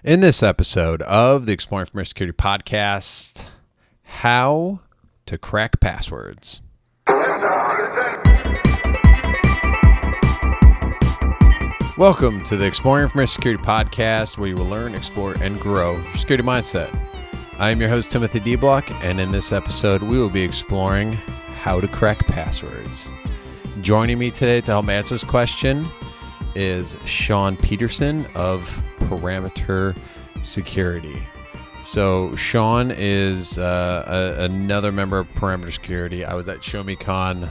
In this episode of the Exploring Information Security Podcast, how to crack passwords. Welcome to the Exploring Information Security Podcast, where you will learn, explore, and grow your security mindset. I am your host, Timothy D. Block, and in this episode, we will be exploring how to crack passwords. Joining me today to help me answer this question is Sean Peterson of Parameter Security. So Sean is another member of Parameter Security. I was at ShowMeCon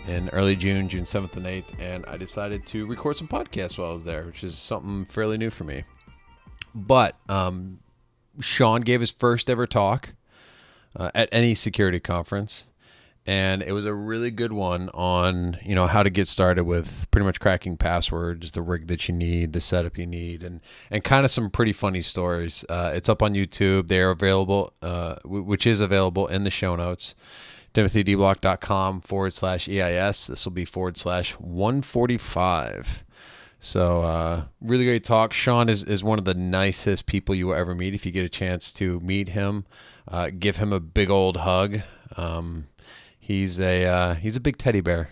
in early June 7th and 8th, and I decided to record some podcasts while I was there, which is something fairly new for me. But Sean gave his first ever talk at any security conference. And it was a really good one on, how to get started with pretty much cracking passwords, the rig that you need, the setup you need, and kind of some pretty funny stories. It's up on YouTube. They are available, which is available in the show notes, timothydblock.com/EIS. This will be /145. So really great talk. Sean is one of the nicest people you will ever meet. If you get a chance to meet him, give him a big old hug. He's a big teddy bear.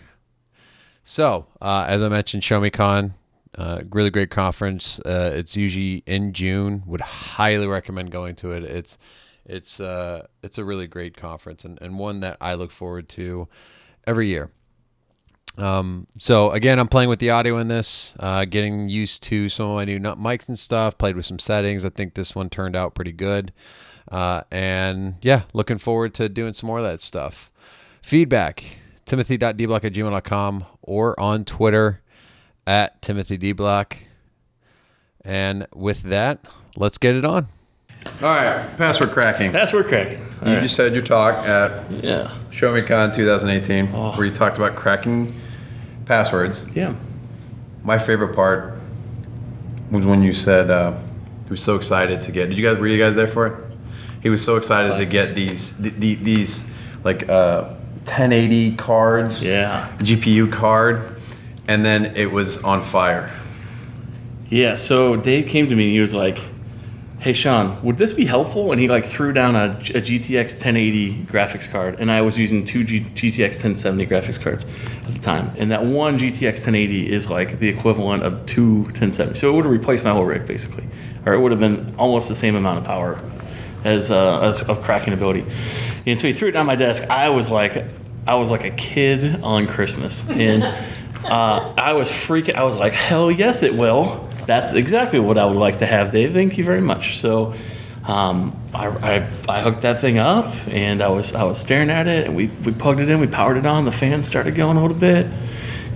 So, as I mentioned, ShowMeCon, really great conference. It's usually in June. Would highly recommend going to it. It's a really great conference and one that I look forward to every year. So again, I'm playing with the audio in this, getting used to some of my new mics and stuff. Played with some settings. I think this one turned out pretty good. And yeah, looking forward to doing some more of that stuff. Feedback, timothy.dblock@gmail.com or on Twitter @timothydblock. And with that, let's get it on. All right, password cracking. You just had your talk at ShowMeCon 2018 where you talked about cracking passwords. Yeah. My favorite part was when you said he was so excited to get. Were you guys there for it? He was so excited to get these like 1080 cards, GPU card, and then it was on fire. Yeah, so Dave came to me and he was like, hey Sean, would this be helpful? And he threw down a GTX 1080 graphics card, and I was using two GTX 1070 graphics cards at the time. And that one GTX 1080 is like the equivalent of two 1070. So it would have replaced my whole rig basically, or it would have been almost the same amount of power as of cracking ability. And so he threw it down my desk. I was like a kid on Christmas, and I was freaking. I was like, hell yes, it will. That's exactly what I would like to have, Dave. Thank you very much. So I hooked that thing up, and I was staring at it, and we plugged it in. We powered it on. The fans started going a little bit,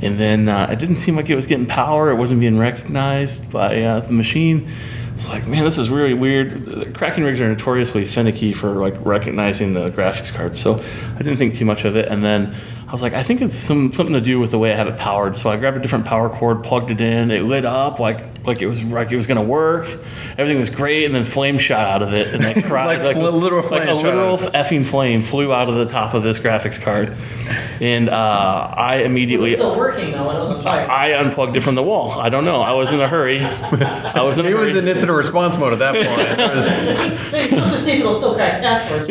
and then it didn't seem like it was getting power. It wasn't being recognized by the machine. It's like, man, this is really weird. Cracking rigs are notoriously finicky for recognizing the graphics card, so I didn't think too much of it. And then I was like, I think it's something to do with the way I have it powered. So I grabbed a different power cord, plugged it in. It lit up like it was gonna work. Everything was great, and then flame shot out of it, and I cried like a literal effing flame flew out of the top of this graphics card, and I immediately. It was still working though when it was on fire. I unplugged it from the wall. I don't know. I was in a hurry. He was in incident response mode at that point. Let's just see if it'll still crack passwords.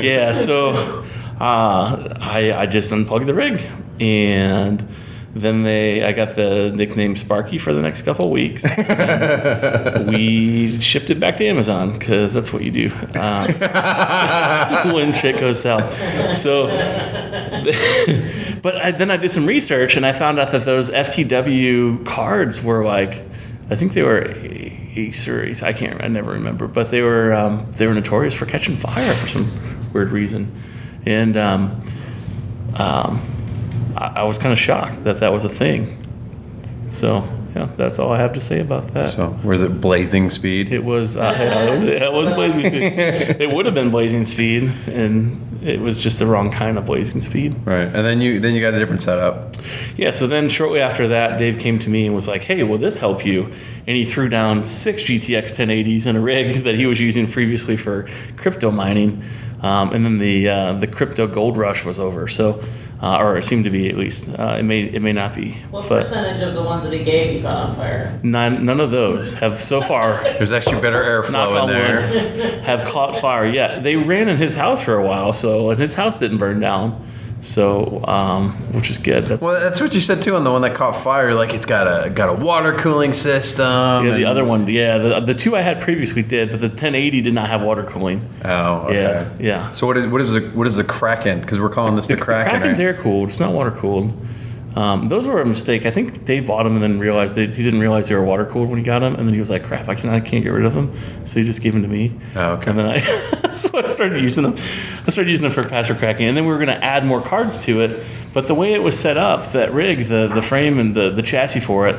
Yeah. So. I just unplugged the rig, and then I got the nickname Sparky for the next couple of weeks. We shipped it back to Amazon because that's what you do when shit goes south. So, then I did some research, and I found out that those FTW cards were I think they were Acer. I never remember, but they were notorious for catching fire for some weird reason. And I was kind of shocked that was a thing. So, yeah, that's all I have to say about that. So, was it blazing speed? It was blazing speed. It would have been blazing speed, and it was just the wrong kind of blazing speed. Right. And then you got a different setup. Yeah, so then shortly after that, Dave came to me and was like, hey, will this help you? And he threw down 6 GTX 1080s in a rig that he was using previously for crypto mining. And then the crypto gold rush was over. So, or it seemed to be at least. It may not be. What But percentage of the ones that he gave you got on fire? none of those have so far. There's actually better Knock airflow on in there. wood, have caught fire. Yeah, they ran in his house for a while, and his house didn't burn down. So, which is good. Well, that's what you said too on the one that caught fire. Like it's got a water cooling system. Yeah, the other one, the two I had previously did, but the 1080 did not have water cooling. Oh, okay. Yeah. So what is the Kraken? Because we're calling this the Kraken. The Kraken's right? air cooled. It's not water cooled. Those were a mistake. I think Dave bought them and then realized he didn't realize they were water cooled when he got them, and then he was like, "Crap, I can't get rid of them." So he just gave them to me. Oh, okay. And then so I started using them. I started using them for password cracking, and then we were going to add more cards to it. But the way it was set up, that rig, the frame and the chassis for it,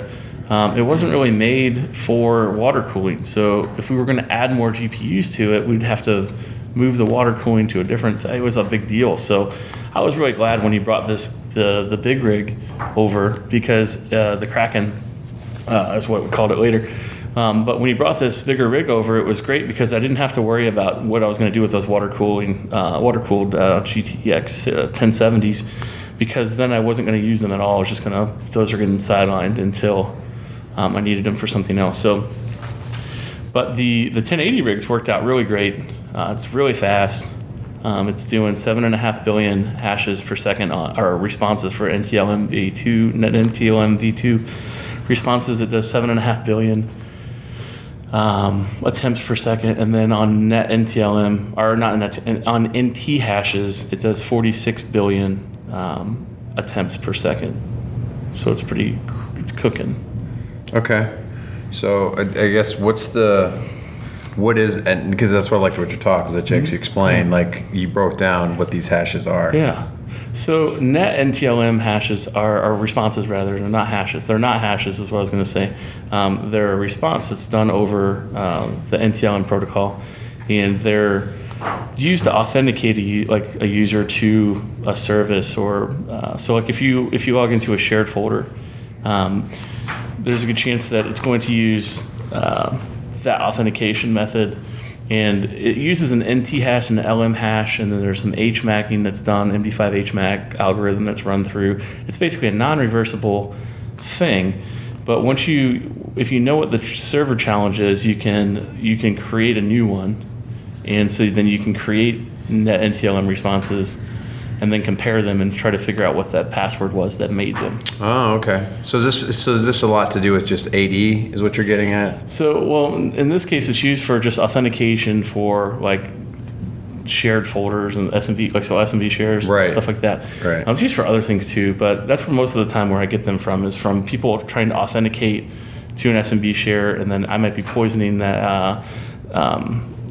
it wasn't really made for water cooling. So if we were going to add more GPUs to it, we'd have to move the water cooling to a different. It was a big deal. So I was really glad when he brought the big rig over, because the Kraken is what we called it later. But when he brought this bigger rig over, it was great because I didn't have to worry about what I was going to do with those water-cooled GTX 1070s, because then I wasn't going to use them at all. I was just those are getting sidelined until I needed them for something else. So, but the 1080 rigs worked out really great. It's really fast. It's doing 7.5 billion hashes per second or responses for NTLM v2, net NTLM v2 responses. It does 7.5 billion attempts per second, and then on net NTLM, or not net, on NT hashes, it does 46 billion attempts per second. So it's cooking. Okay. So I guess what is, and because that's what I liked what you talked, because that you explained, like you broke down what these hashes are. Yeah. So net NTLM hashes are responses, rather. They're not hashes. They're not hashes is what I was going to say. They're a response that's done over the NTLM protocol, and they're used to authenticate a user to a service, or so like if you log into a shared folder, there's a good chance that it's going to use that authentication method, and it uses an NT hash and an LM hash, and then there's some HMACing that's done, MD5 HMAC algorithm that's run through. It's basically a non-reversible thing, but if you know what the server challenge is, you can create a new one, and so then you can create net NTLM responses and then compare them and try to figure out what that password was that made them. Oh, okay. So is this a lot to do with just AD is what you're getting at? So, well, in this case, it's used for just authentication for like shared folders and SMB shares, right, and stuff like that. Right. It's used for other things too, but that's where most of the time where I get them from is from people trying to authenticate to an SMB share, and then I might be poisoning that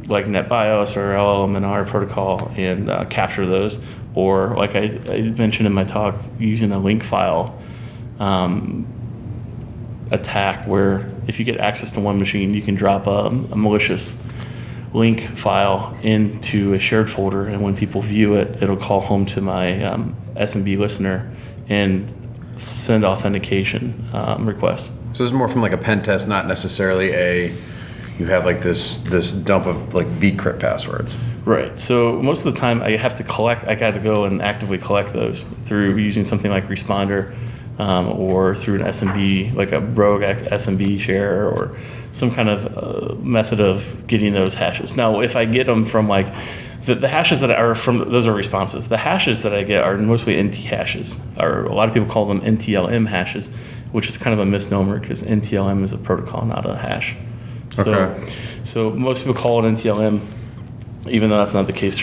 like NetBIOS or LLMNR protocol and capture those. Or like I mentioned in my talk, using a link file attack, where if you get access to one machine, you can drop a malicious link file into a shared folder, and when people view it, it'll call home to my SMB listener and send authentication requests. So this is more from like a pen test, not necessarily you have like this dump of like bcrypt passwords. Right. So most of the time I got to go and actively collect those through using something like Responder, or through an SMB, like a rogue SMB share, or some kind of method of getting those hashes. Now, if I get them from like the hashes that are from, those are responses. The hashes that I get are mostly NT hashes, or a lot of people call them NTLM hashes, which is kind of a misnomer because NTLM is a protocol, not a hash. So most people call it NTLM, even though that's not the case.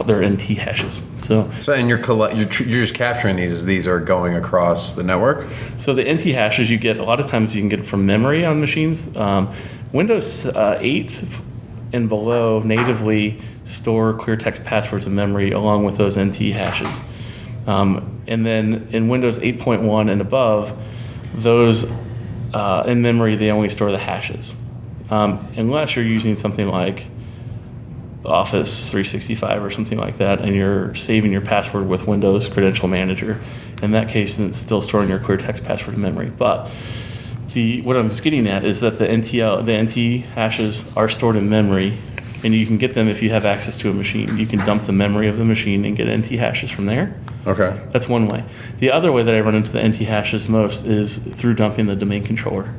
They're NT hashes. So and you're just capturing these are going across the network. So the NT hashes you get, a lot of times you can get from memory on machines. Windows 8 and below natively store clear text passwords in memory along with those NT hashes. And then in Windows 8.1 and above, those in memory they only store the hashes. Unless you're using something like Office 365 or something like that, and you're saving your password with Windows Credential Manager. In that case, then it's still storing your clear text password in memory. But what I was getting at is that the NT hashes are stored in memory, and you can get them if you have access to a machine. You can dump the memory of the machine and get NT hashes from there. Okay. That's one way. The other way that I run into the NT hashes most is through dumping the domain controller.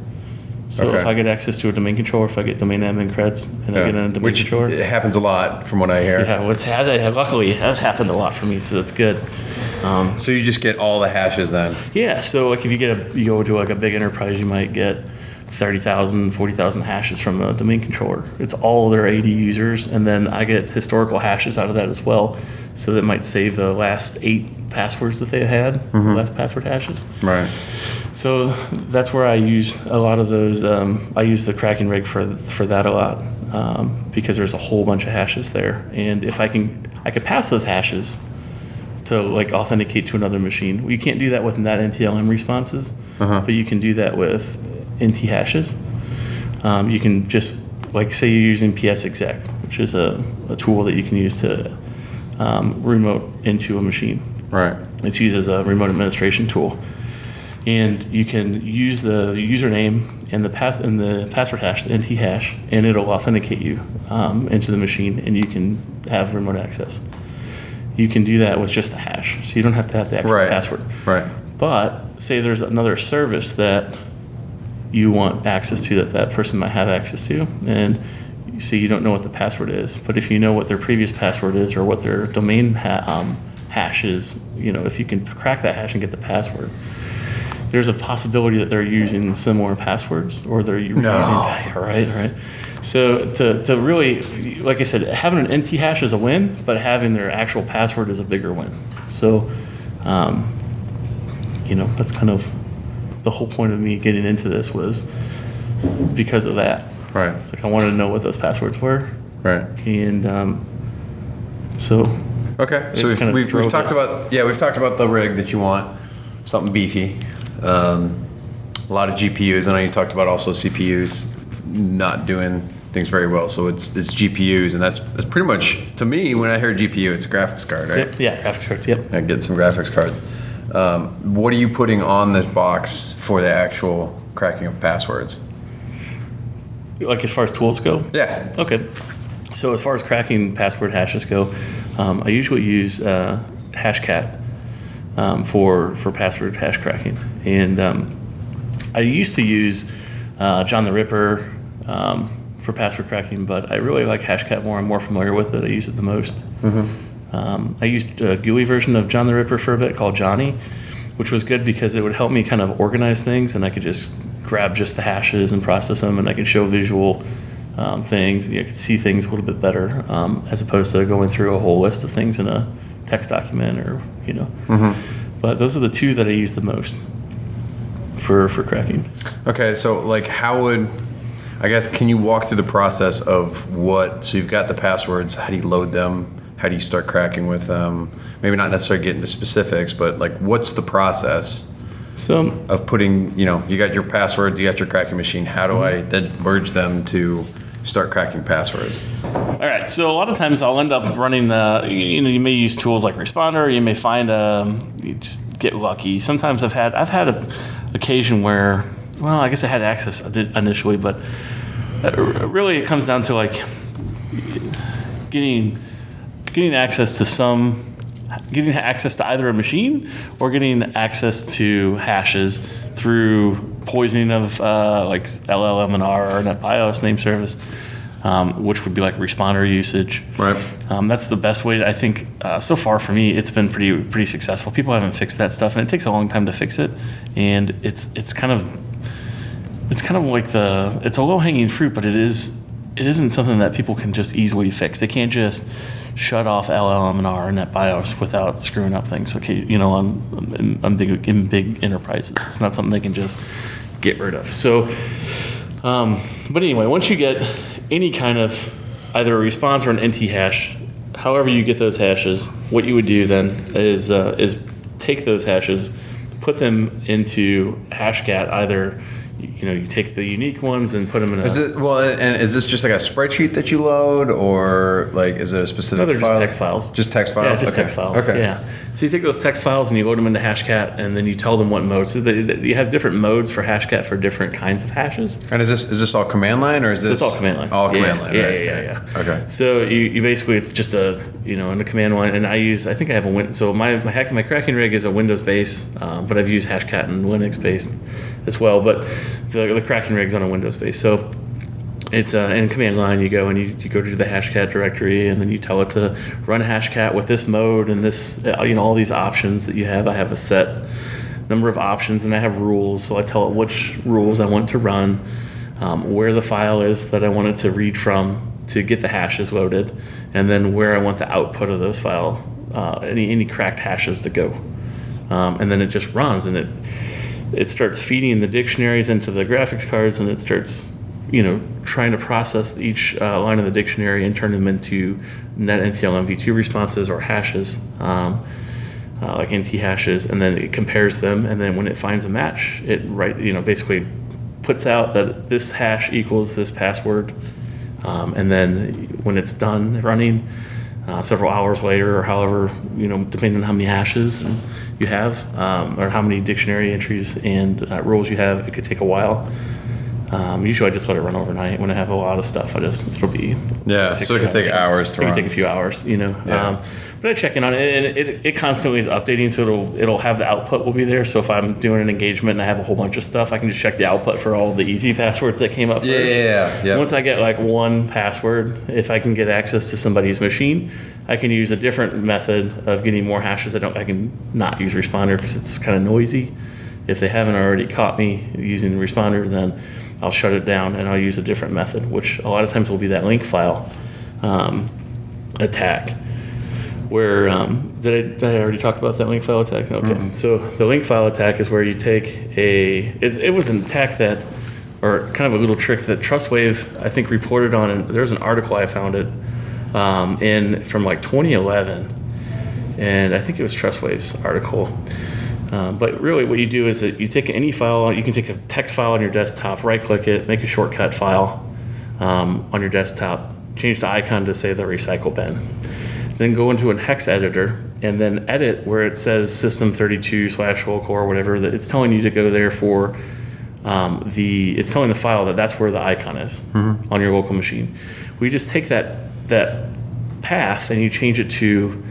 So if I get access to a domain controller, if I get domain admin creds and I get in a domain controller. It happens a lot from what I hear. Yeah, luckily it has happened a lot for me, so that's good. So you just get all the hashes then? Yeah, so like if you go to like a big enterprise, you might get 30,000, 40,000 hashes from a domain controller. It's all their AD users, and then I get historical hashes out of that as well. So that might save the last 8 passwords that they had, the last password hashes. Right. So that's where I use a lot of those. I use the cracking rig for that a lot because there's a whole bunch of hashes there, and if I could pass those hashes to like authenticate to another machine. You can't do that with NAT NTLM responses, but you can do that with NT hashes. You can just like say you're using PS exec, which is a tool that you can use to remote into a machine. Right. It's used as a remote administration tool. And you can use the username and the password hash, the NT hash, and it'll authenticate you into the machine, and you can have remote access. You can do that with just a hash, so you don't have to have the actual password. Right. But say there's another service that you want access to that person might have access to, and so you don't know what the password is. But if you know what their previous password is or what their domain hash is, if you can crack that hash and get the password, there's a possibility that they're using similar passwords or they're using right. So to really, like I said, having an NT hash is a win, but having their actual password is a bigger win. So, that's kind of the whole point of me getting into this was because of that. Right. It's like I wanted to know what those passwords were. Right. And so. Okay. So we've talked about the rig that you want, something beefy. A lot of GPUs. I know you talked about also CPUs not doing things very well. So it's GPUs, and that's pretty much, to me, when I hear GPU, it's a graphics card, right? Yeah, graphics cards. Yep. I get some graphics cards. What are you putting on this box for the actual cracking of passwords? Like as far as tools go? Yeah. Okay. So as far as cracking password hashes go, I usually use Hashcat for password hash cracking. And I used to use John the Ripper for password cracking, but I really like Hashcat more. I'm more familiar with it. I use it the most. I used a GUI version of John the Ripper for a bit called Johnny, which was good because it would help me kind of organize things, and I could just grab just the hashes and process them, and I could show visual things. I could see things a little bit better as opposed to going through a whole list of things in a text document or. But those are the two that I use the most for cracking. Okay, so like can you walk through the process of so you've got the passwords, how do you load them? How do you start cracking with them? Maybe not necessarily get into specifics, but like what's the process of putting, you got your password, you got your cracking machine. How do I then merge them to start cracking passwords? All right, so a lot of times I'll end up running you may use tools like Responder, you may find you just get lucky. Sometimes I've had an occasion where, I guess I had access initially, but really it comes down to like getting access to either a machine or getting access to hashes through poisoning of like LLM&R or NetBIOS name service, which would be like responder usage. Right. That's the best way. I think so far for me, it's been pretty successful. People haven't fixed that stuff, and it takes a long time to fix it. And it's kind of like it's a low hanging fruit, but it isn't something that people can just easily fix. They can't just shut off LLM&R and NetBIOS without screwing up things. Okay, in big enterprises, it's not something they can just get rid of. So, but anyway, once you get any kind of either a response or an NT hash, however you get those hashes, what you would do then is take those hashes, put them into Hashcat, either you take the unique ones and put them in a... And is this just like a spreadsheet that you load, or like is it a specific No, they're file? just text files. Just text files? Yeah, just text files. Okay. Yeah. So you take those text files and you load them into Hashcat, and then you tell them what mode. So you have different modes for Hashcat for different kinds of hashes. And is this all command line, or is this... So it's all command line. All command line, yeah, right? Yeah. Okay. So you basically, it's just in the command line, and I think I have a so my cracking rig is a Windows base, but I've used Hashcat and Linux based as well, but the cracking rig's on a Windows base. So it's in command line, you go and you go to the Hashcat directory, and then you tell it to run Hashcat with this mode and this, all these options that you have. I have a set number of options, and I have rules, so I tell it which rules I want to run, where the file is that I want it to read from to get the hashes loaded, and then where I want the output of those file, any cracked hashes to go. And then it just runs, and it starts feeding the dictionaries into the graphics cards, and it starts trying to process each line of the dictionary and turn them into net NTL MV2 responses or hashes, like NT hashes, and then it compares them, and then when it finds a match, it basically puts out that this hash equals this password, and then when it's done running, several hours later, or however, depending on how many hashes you have, or how many dictionary entries and rules you have, it could take a while. Usually I just let it run overnight. When I have a lot of stuff, it'll be so it could take hours to run. It could take a few hours, but I check in on it, and it constantly is updating, so it'll have the output will be there. So if I'm doing an engagement and I have a whole bunch of stuff, I can just check the output for all the easy passwords that came up first. Yeah. Once I get like one password, if I can get access to somebody's machine, I can use a different method of getting more hashes. I can not use Responder because it's kind of noisy. If they haven't already caught me using Responder, then I'll shut it down and I'll use a different method, which a lot of times will be that link file attack. Where did I already talk about that link file attack? Okay, mm-hmm. So the link file attack is where you take it was an attack that, or kind of a little trick that TrustWave I think reported on, and there's an article I found it from like 2011, and I think it was TrustWave's article. But really what you do is that you take any file, you can take a text file on your desktop, right click it, make a shortcut file on your desktop, change the icon to say the recycle bin. Then go into a hex editor and then edit where it says system32/local or whatever, that it's telling you to go there for it's telling the file that's where the icon is on your local machine. We just take that path and you change it to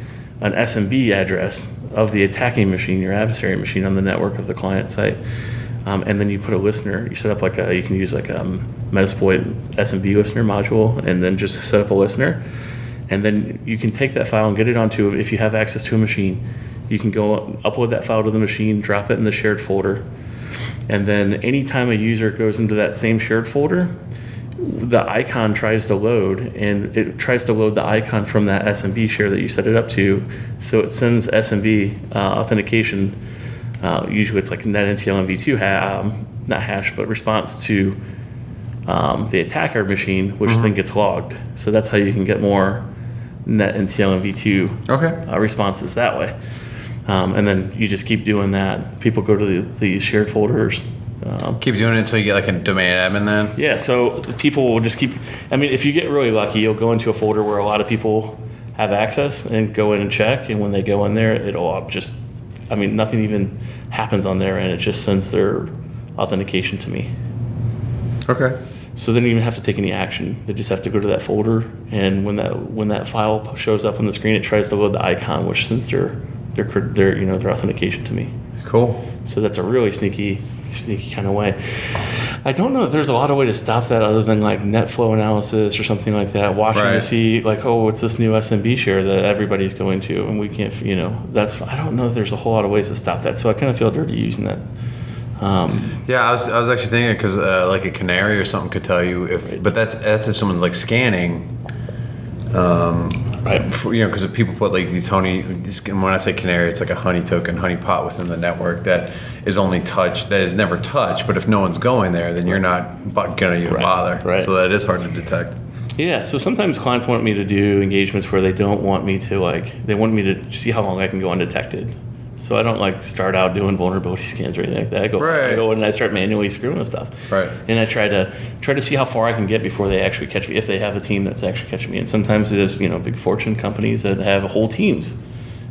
an SMB address of the attacking machine, your adversary machine on the network of the client site. And then you put a listener, you set up you can use like a Metasploit SMB listener module, and then just set up a listener. And then you can take that file and get it onto, if you have access to a machine, you can go upload that file to the machine, drop it in the shared folder. And then anytime a user goes into that same shared folder, the icon tries to load, and it tries to load the icon from that SMB share that you set it up to. So it sends SMB authentication. Usually it's like net NTL MV2 not hash, but response to the attacker machine, which then gets logged. So that's how you can get more net NTL MV2 responses that way. And then you just keep doing that. People go to these shared folders. Keep doing it until you get like a domain admin then? Yeah, so people will just keep, if you get really lucky, you'll go into a folder where a lot of people have access and go in and check, and when they go in there, it'll just, nothing even happens on there, and it just sends their authentication to me. Okay. So they don't even have to take any action. They just have to go to that folder, and when that file shows up on the screen, it tries to load the icon, which sends their authentication to me. Cool. So that's a really sneaky kind of way. I don't know if there's a lot of way to stop that other than like net flow analysis or something like that, watching to see like, what's this new SMB share that everybody's going to, and we can't, I don't know if there's a whole lot of ways to stop that. So I kind of feel dirty using that. I was actually thinking because like a canary or something could tell you but that's if someone's like scanning. Right. Because if people put like when I say canary, it's like a honey token, honey pot within the network that is never touched. But if no one's going there, then you're not going to even bother. Right. So that is hard to detect. Yeah. So sometimes clients want me to do engagements where they don't want me to they want me to see how long I can go undetected So I don't like start out doing vulnerability scans or anything like that. I go and I start manually screwing with stuff. Right. And I try to see how far I can get before they actually catch me, if they have a team that's actually catching me. And sometimes there's, big fortune companies that have whole teams.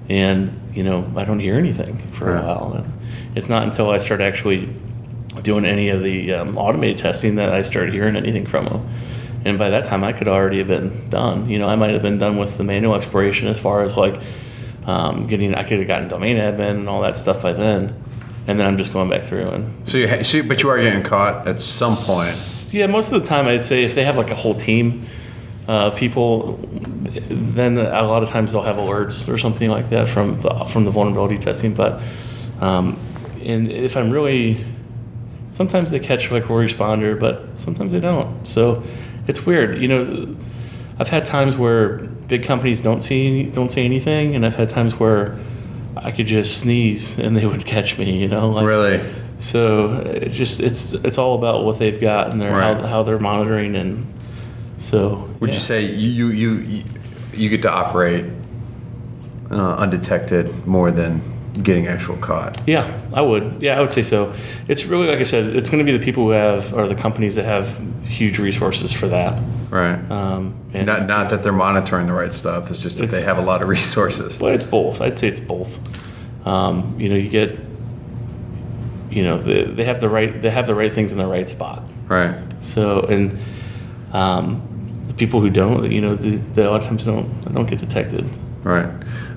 And, I don't hear anything for a while. And it's not until I start actually doing any of the automated testing that I start hearing anything from them. And by that time, I could already have been done. I might have been done with the manual exploration as far as like I could have gotten domain admin and all that stuff by then. And then I'm just going back through. But you are getting caught at some point. Yeah, most of the time I'd say if they have like a whole team of people, then a lot of times they'll have alerts or something like that from the vulnerability testing. But and if I'm really, sometimes they catch like a responder, but sometimes they don't. So it's weird. I've had times where big companies don't say anything, and I've had times where I could just sneeze and they would catch me. Really. So it's all about what they've got and how they're monitoring, and so. Would you say you get to operate undetected more than getting actual caught? Yeah, I would. Yeah, I would say so. It's really, like I said, it's going to be the people or the companies that have huge resources for that. Right. And not that they're monitoring the right stuff. It's just that they have a lot of resources. But it's both. I'd say it's both. You get, they have the right things in the right spot. Right. So, and the people who don't, they a lot of times don't get detected. Right.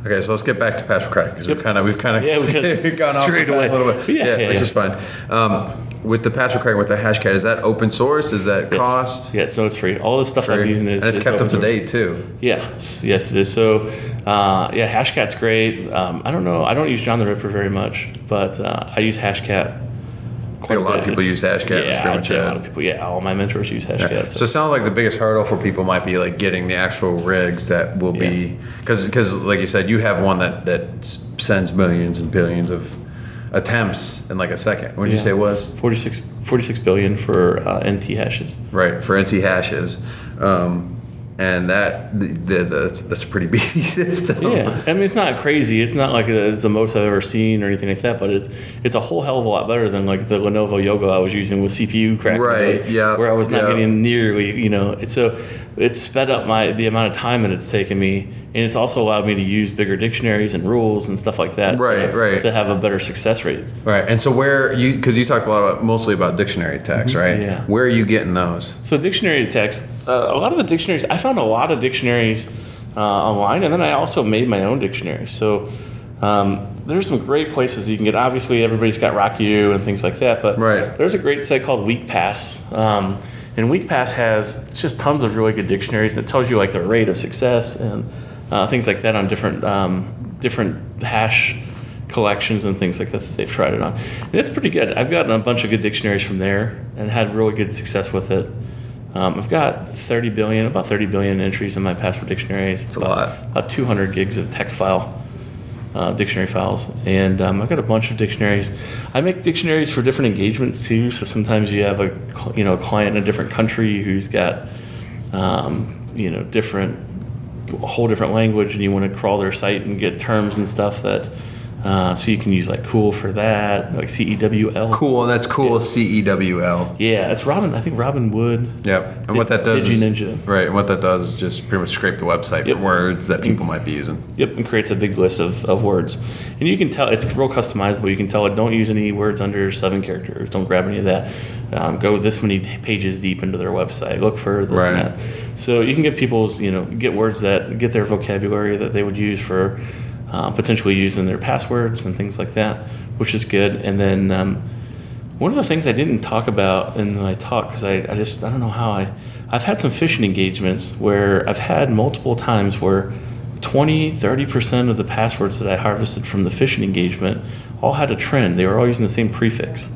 Okay, so let's get back to password cracking because we've kind of gone off straight away a little bit. Which is fine. With the password cracking with the Hashcat, is that open source? Is that cost? Yes, so it's free. All the stuff I'm using is and it's kept up to source. date too. Yes, it is. So Hashcat's great. I don't know. I don't use John the Ripper very much, but I use Hashcat. I think a lot of people use Hashcat. Yeah, I'd say a lot of people. Yeah, all my mentors use Hashcat. Yeah. So it sounds like the biggest hurdle for people might be like getting the actual rigs that will be, because like you said, you have one that sends millions and billions of attempts in like a second. What did you say it was? 46 billion for NT hashes. Right, for NT hashes. And that's a pretty beefy system. Yeah, I mean, it's not crazy. It's not like it's the most I've ever seen or anything like that, but it's a whole hell of a lot better than like the Lenovo Yoga I was using with CPU cracking. Right, yeah. Where I was not getting nearly, it's sped up the amount of time that it's taken me, and it's also allowed me to use bigger dictionaries and rules and stuff like that to have a better success rate. Right, and so because you talked mostly about dictionary text, right? Yeah. Where are you getting those? So dictionary text, a lot of the dictionaries, I found a lot of dictionaries online, and then I also made my own dictionary. So there's some great places you can get. Obviously, everybody's got RockU and things like that, but there's a great site called WeakPass. And WeakPass has just tons of really good dictionaries that tells you like the rate of success and things like that on different hash collections and things like that they've tried it on. And it's pretty good. I've gotten a bunch of good dictionaries from there and had really good success with it. I've got about 30 billion entries in my password dictionaries. It's a lot. About 200 gigs of text file. Dictionary files, and I've got a bunch of dictionaries. I make dictionaries for different engagements too. So sometimes you have a client in a different country who's got a whole different language, and you want to crawl their site and get terms and stuff that. So you can use like cool for that, like CEWL. Cool, that's cool. Yeah. CEWL. Yeah, it's Robin. I think Robin Wood. Yep. And what that does DigiNinja. Right. And what that does is just pretty much scrape the website for words that people might be using. Yep. And creates a big list of words, and you can tell it's real customizable. You can tell it don't use any words under 7 characters. Don't grab any of that. Go this many pages deep into their website. Look for this and that. So you can get people's get words that get their vocabulary that they would use for. Potentially using their passwords and things like that, which is good. And then one of the things I didn't talk about in my talk, because I don't know how I've had some phishing engagements where I've had multiple times where 20-30% of the passwords that I harvested from the phishing engagement all had a trend. They were all using the same prefix.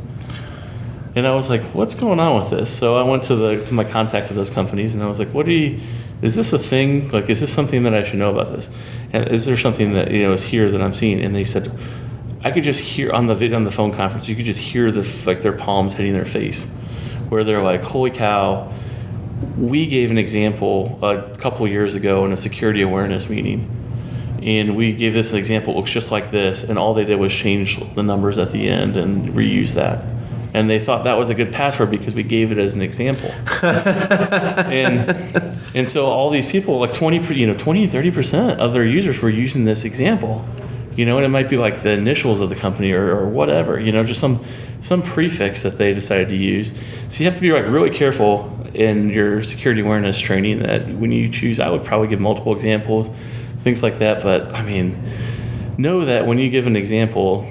And I was like, what's going on with this? So I went to my contact of those companies and I was like, is this a thing? Like, is this something that I should know about this? And is there something that, is here that I'm seeing? And they said, I could just hear on the phone conference, you could just hear their palms hitting their face where they're like, holy cow, we gave an example a couple years ago in a security awareness meeting. and we gave this an example. It looks just like this, and all they did was change the numbers at the end and reuse that. And they thought that was a good password because we gave it as an example. and so all these people, like 20 and 30% of their users were using this example. And it might be like the initials of the company or whatever, just some prefix that they decided to use. So you have to be like really careful in your security awareness training that when you choose, I would probably give multiple examples, things like that. But I mean, know that when you give an example,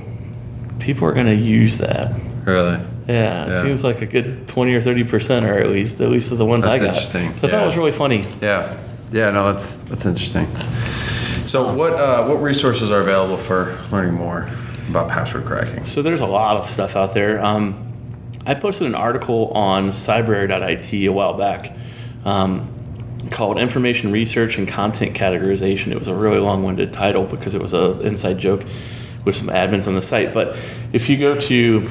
people are going to use that. Really? Yeah, it seems like a good 20 or 30%, or at least of the ones that's I got. Interesting. So that was really funny. Yeah. No, that's interesting. So what resources are available for learning more about password cracking? So there's a lot of stuff out there. I posted an article on cybrary.it a while back called Information Research and Content Categorization. It was a really long-winded title because it was an inside joke with some admins on the site. But if you go to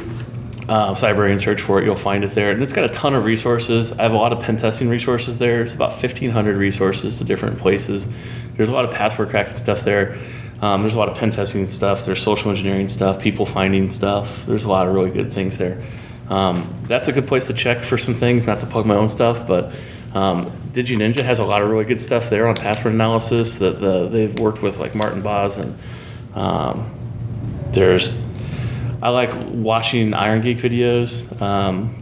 Cybrary and search for it, you'll find it there. And it's got a ton of resources. I have a lot of pen testing resources there. It's about 1,500 resources to different places. There's a lot of password cracking stuff there. There's a lot of pen testing stuff. There's social engineering stuff, people finding stuff. There's a lot of really good things there. That's a good place to check for some things, not to plug my own stuff, but DigiNinja has a lot of really good stuff there on password analysis that they've worked with, like Martin Boz. And I like watching Iron Geek videos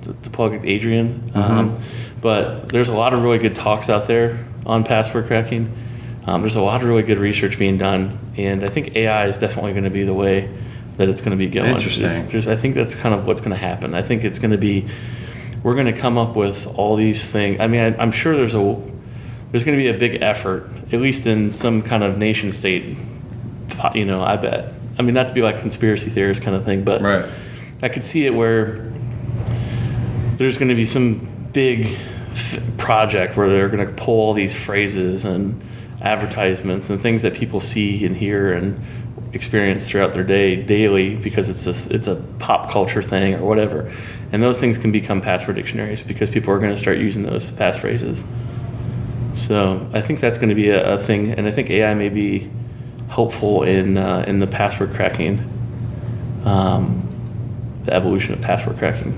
to plug Adrian. But there's a lot of really good talks out there on password cracking. There's a lot of really good research being done, and I think AI is definitely going to be the way that it's going to be going. Interesting. I think that's kind of what's going to happen. I think it's going to be, we're going to come up with all these things. I mean, I'm sure there's going to be a big effort, at least in some kind of nation state, I bet. I mean, not to be like conspiracy theorist kind of thing, but right. I could see it where there's going to be some big project where they're going to pull all these phrases and advertisements and things that people see and hear and experience throughout their daily because it's a pop culture thing or whatever, and those things can become password dictionaries because people are going to start using those passphrases. So I think that's going to be a thing, and I think AI may be helpful in the password cracking, the evolution of password cracking.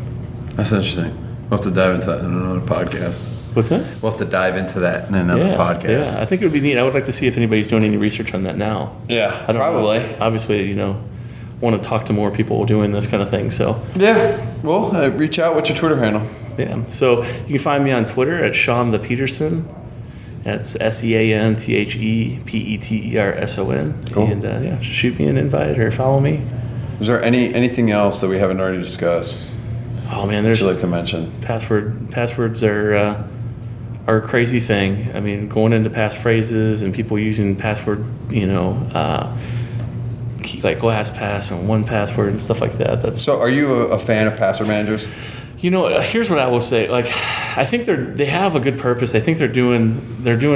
That's interesting. We'll have to dive into that in another podcast. What's that? We'll have to dive into that in another podcast. Yeah, I think it would be neat. I would like to see if anybody's doing any research on that now. Yeah, I don't probably. know. Obviously, want to talk to more people doing this kind of thing. So yeah, well, reach out. What's your Twitter handle? Yeah, so you can find me on Twitter at Sean the Peterson. That's SeanThePeterson. Cool. And just shoot me an invite or follow me. Is there anything else that we haven't already discussed? Oh man, there's. Would you like to mention? Passwords are a crazy thing. I mean, going into passphrases and people using password, like LastPass and 1Password and stuff like that. So, are you a fan of password managers? Here's what I will say. Like, I think they have a good purpose. I think they're doing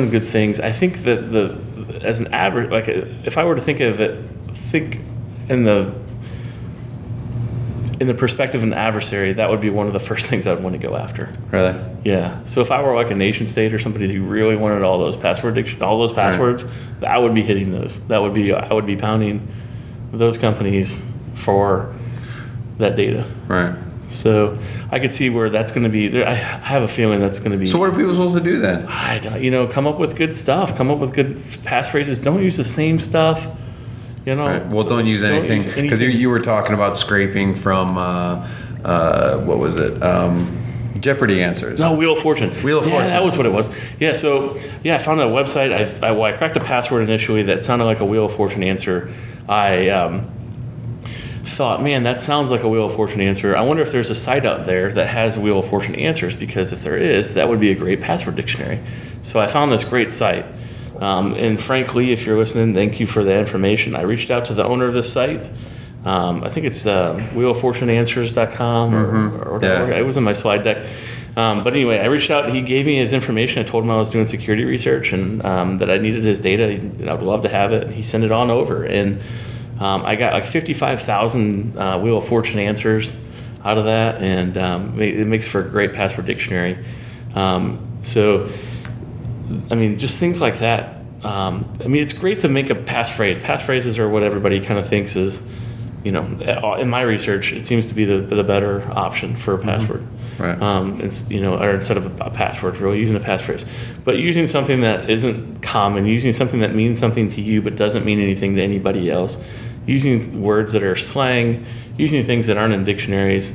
good things. I think that as an average, like, if I were to think in the perspective of an adversary, that would be one of the first things I'd want to go after. Really? Yeah. So if I were like a nation state or somebody who really wanted all those passwords, I would be hitting those. I would be pounding those companies for that data. Right. So I could see where that's going to be. I have a feeling that's going to be. So what are people supposed to do then? I don't, come up with good stuff. Come up with good passphrases. Don't use the same stuff. Right. Well, don't use anything because you were talking about scraping from what was it? Jeopardy answers. No, Wheel of Fortune. Wheel of Fortune. Yeah, that was what it was. Yeah. So I found a website. I cracked a password initially that sounded like a Wheel of Fortune answer. I thought, man, that sounds like a Wheel of Fortune answer. I wonder if there's a site out there that has Wheel of Fortune answers, because if there is, that would be a great password dictionary. So I found this great site. And frankly, if you're listening, thank you for the information. I reached out to the owner of this site. I think it's wheeloffortuneanswers.com or whatever. Yeah. It was in my slide deck. But anyway, I reached out. He gave me his information. I told him I was doing security research and that I needed his data. I would love to have it. He sent it on over. And I got like 55,000 Wheel of Fortune answers out of that. And it makes for a great password dictionary. So, I mean, just things like that I mean, it's great to make a passphrase. Passphrases are what everybody kind of thinks is, you know, in my research, it seems to be the better option for a password. Right. It's, you know, or instead of a password, really using a passphrase. But using something that isn't common, using something that means something to you but doesn't mean anything to anybody else, using words that are slang, using things that aren't in dictionaries,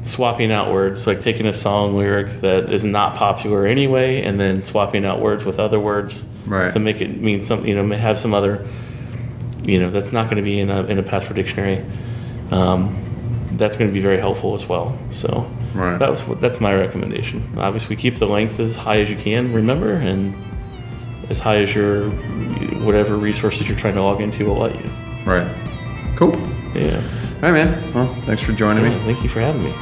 swapping out words, like taking a song lyric that is not popular anyway and then swapping out words with other words to make it mean something, you know, have some other, you know, that's not going to be in a password dictionary. That's going to be very helpful as well. So that's my recommendation. Obviously, keep the length as high as you can, remember, and as high as your whatever resources you're trying to log into will let you. Right. Cool. Yeah. All right, man. Well, thanks for joining me. Thank you for having me.